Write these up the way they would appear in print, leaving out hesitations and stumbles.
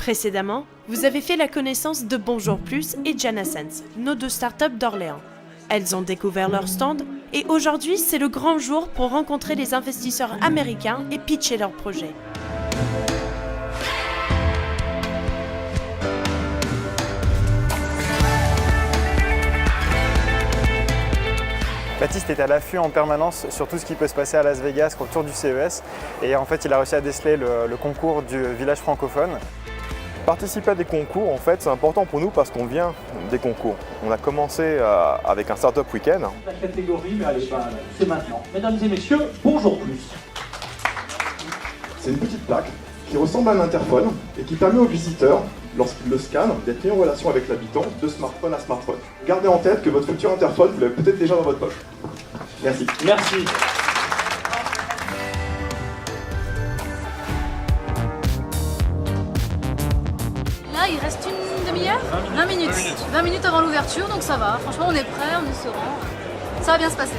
Précédemment, vous avez fait la connaissance de Bonjour Plus et Janasense, nos deux startups d'Orléans. Elles ont découvert leur stand et aujourd'hui, c'est le grand jour pour rencontrer les investisseurs américains et pitcher leurs projets. Baptiste est à l'affût en permanence sur tout ce qui peut se passer à Las Vegas autour du CES et en fait il a réussi à déceler le concours du village francophone. Participer à des concours, en fait, c'est important pour nous parce qu'on vient des concours. On a commencé avec un Startup Weekend. La catégorie, mais allez, c'est maintenant. Mesdames et messieurs, Bonjour Plus. C'est une petite plaque qui ressemble à un interphone et qui permet aux visiteurs, lorsqu'ils le scannent, d'être mis en relation avec l'habitant de smartphone à smartphone. Gardez en tête que votre futur interphone, vous l'avez peut-être déjà dans votre poche. Merci. Merci. Là, il reste une demi-heure 20 minutes. 20 minutes avant l'ouverture, donc ça va. Franchement, on est prêt, on est serein. Ça va bien se passer.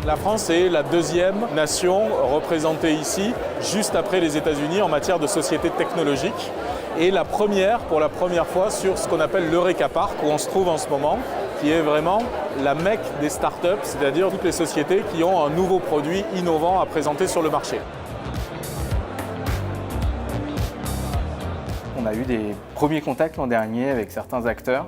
La France est la deuxième nation représentée ici, juste après les États-Unis en matière de société technologique. Et la première, pour la première fois, sur ce qu'on appelle l'Eureka Park, où on se trouve en ce moment, qui est vraiment la mecque des startups, c'est-à-dire toutes les sociétés qui ont un nouveau produit innovant à présenter sur le marché. On a eu des premiers contacts l'an dernier avec certains acteurs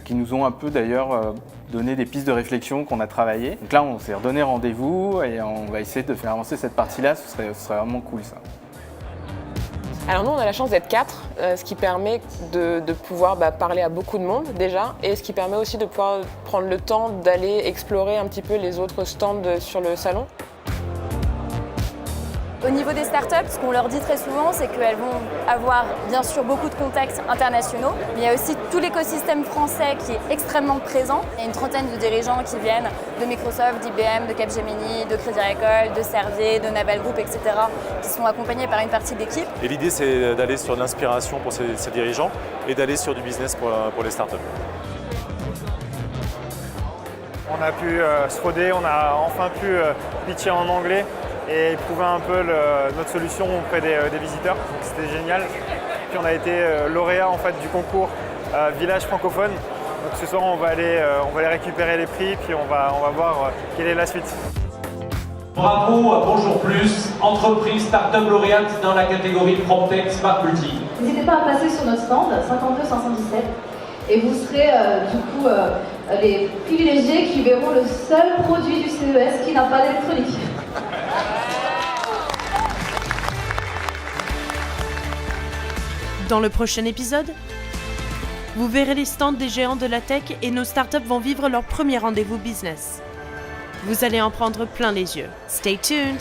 qui nous ont un peu d'ailleurs donné des pistes de réflexion qu'on a travaillées. Donc là, on s'est redonné rendez-vous et on va essayer de faire avancer cette partie-là, ce serait vraiment cool ça. Alors nous, on a la chance d'être 4, ce qui permet de pouvoir parler à beaucoup de monde déjà, et ce qui permet aussi de pouvoir prendre le temps d'aller explorer un petit peu les autres stands sur le salon. Au niveau des startups, ce qu'on leur dit très souvent, c'est qu'elles vont avoir bien sûr beaucoup de contacts internationaux, mais il y a aussi tout l'écosystème français qui est extrêmement présent. Il y a une trentaine de dirigeants qui viennent de Microsoft, d'IBM, de Capgemini, de Crédit Agricole, de Servier, de Naval Group, etc., qui sont accompagnés par une partie de l'équipe. Et l'idée, c'est d'aller sur l'inspiration pour ces dirigeants et d'aller sur du business pour les startups. On a pu se roder, on a enfin pu pitcher en anglais et prouver un peu notre solution auprès des visiteurs. C'était génial. Puis on a été lauréat en fait, du concours Village francophone. Donc ce soir on va aller récupérer les prix puis on va voir quelle est la suite. Bravo à Bonjour Plus, entreprise startup lauréate dans la catégorie PropTech Smart Multi. N'hésitez pas à passer sur notre stand 52 517 et vous serez du coup les privilégiés qui verront le seul produit du CES qui n'a pas d'électronique. Dans le prochain épisode, vous verrez les stands des géants de la tech et nos startups vont vivre leur premier rendez-vous business. Vous allez en prendre plein les yeux. Stay tuned!